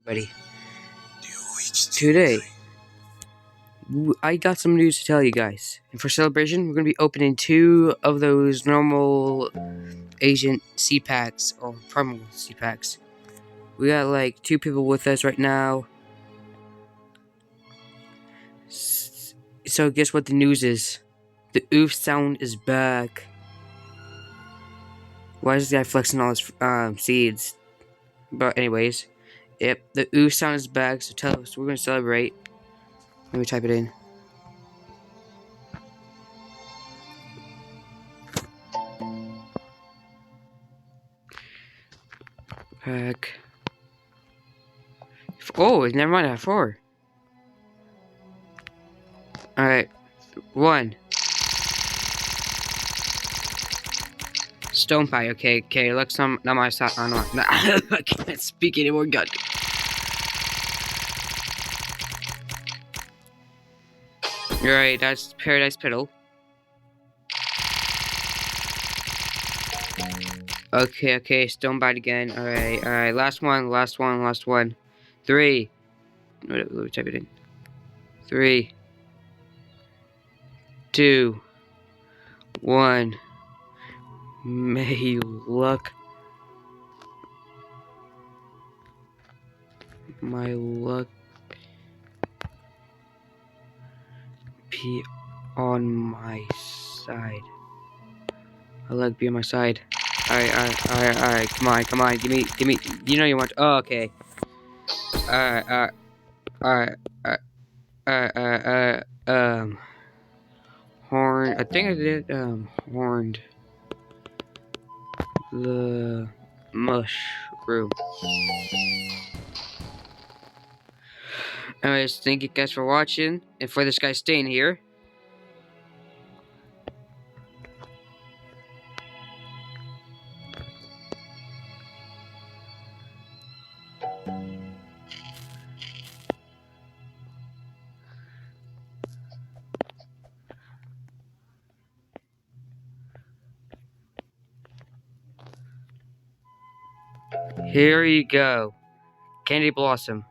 Buddy. Today, I got some news to tell you guys. And for celebration, we're going to be opening 2 of those normal Asian seed packs, or primal seed packs. We got like 2 people with us right now. So guess what the news is? The oof sound is back. Why is this guy flexing all his seeds? But anyways, yep, the oof sound is back, so tell us, we're going to celebrate. Let me type it in. Pack. Oh, never mind, I have 4. Alright, 1. Stone pie, okay, looks on my side. Oh no, I can't speak anymore, God. Alright, that's Paradise Petal. Okay, Stone Bite again. Alright, last one. 3. Let me type it in. 3, 2, 1. May luck. My luck be on my side. My luck be on my side. Alright, come on, give me, you know you want, oh, okay. Alright, horn, I think I did, horned the mushroom. Anyways, thank you guys for watching, and for this guy staying here. Here you go. Candy Blossom.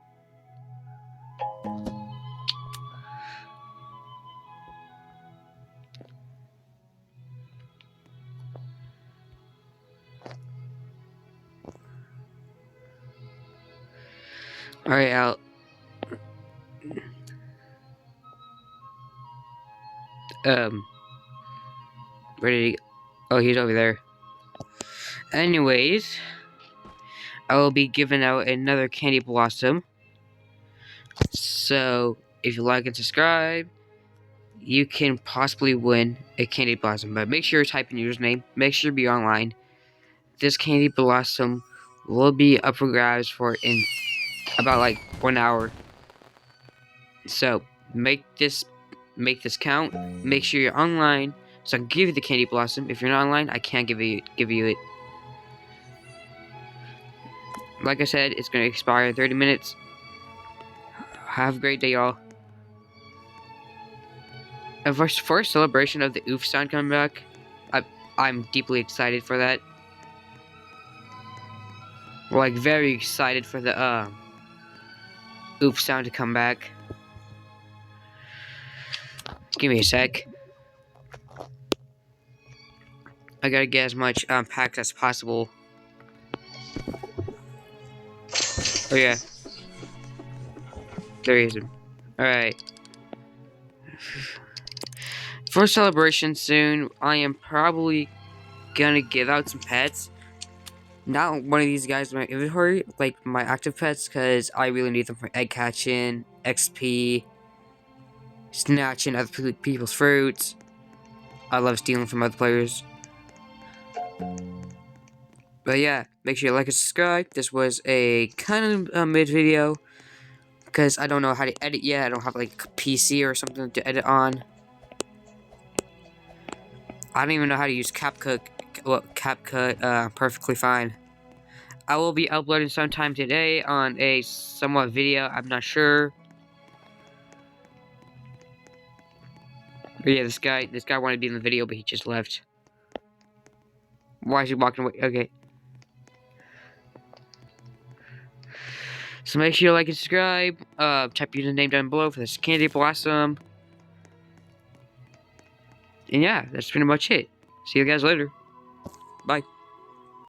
Alright, Al. Where did he? Oh, he's over there. Anyways, I will be giving out another Candy Blossom. So, if you like and subscribe, you can possibly win a Candy Blossom. But make sure you type in your username. Make sure to be online. This Candy Blossom will be up for grabs for in about like 1 hour. So, make this count. Make sure you're online, so I can give you the Candy Blossom. If you're not online, I can't give you it. Like I said, it's gonna expire in 30 minutes. Have a great day, y'all. And for a celebration of the oof sound coming back, I'm deeply excited for that. Like, very excited for the oof sound to come back. Give me a sec. I gotta get as much packs as possible. Oh yeah, there he is. Alright. For celebration soon, I am probably gonna give out some pets. Not one of these guys in my inventory, like my active pets, because I really need them for egg catching, XP, snatching other people's fruits. I love stealing from other players. But yeah, make sure you like and subscribe. This was a kind of mid video, because I don't know how to edit yet. I don't have like a PC or something to edit on. I don't even know how to use CapCut. Well, CapCut perfectly fine. I will be uploading sometime today on a somewhat video. I'm not sure. But yeah, this guy wanted to be in the video, but he just left. Why is he walking away? Okay. So make sure you like and subscribe. Type your name down below for this Candy Blossom. And yeah, that's pretty much it. See you guys later. Bye.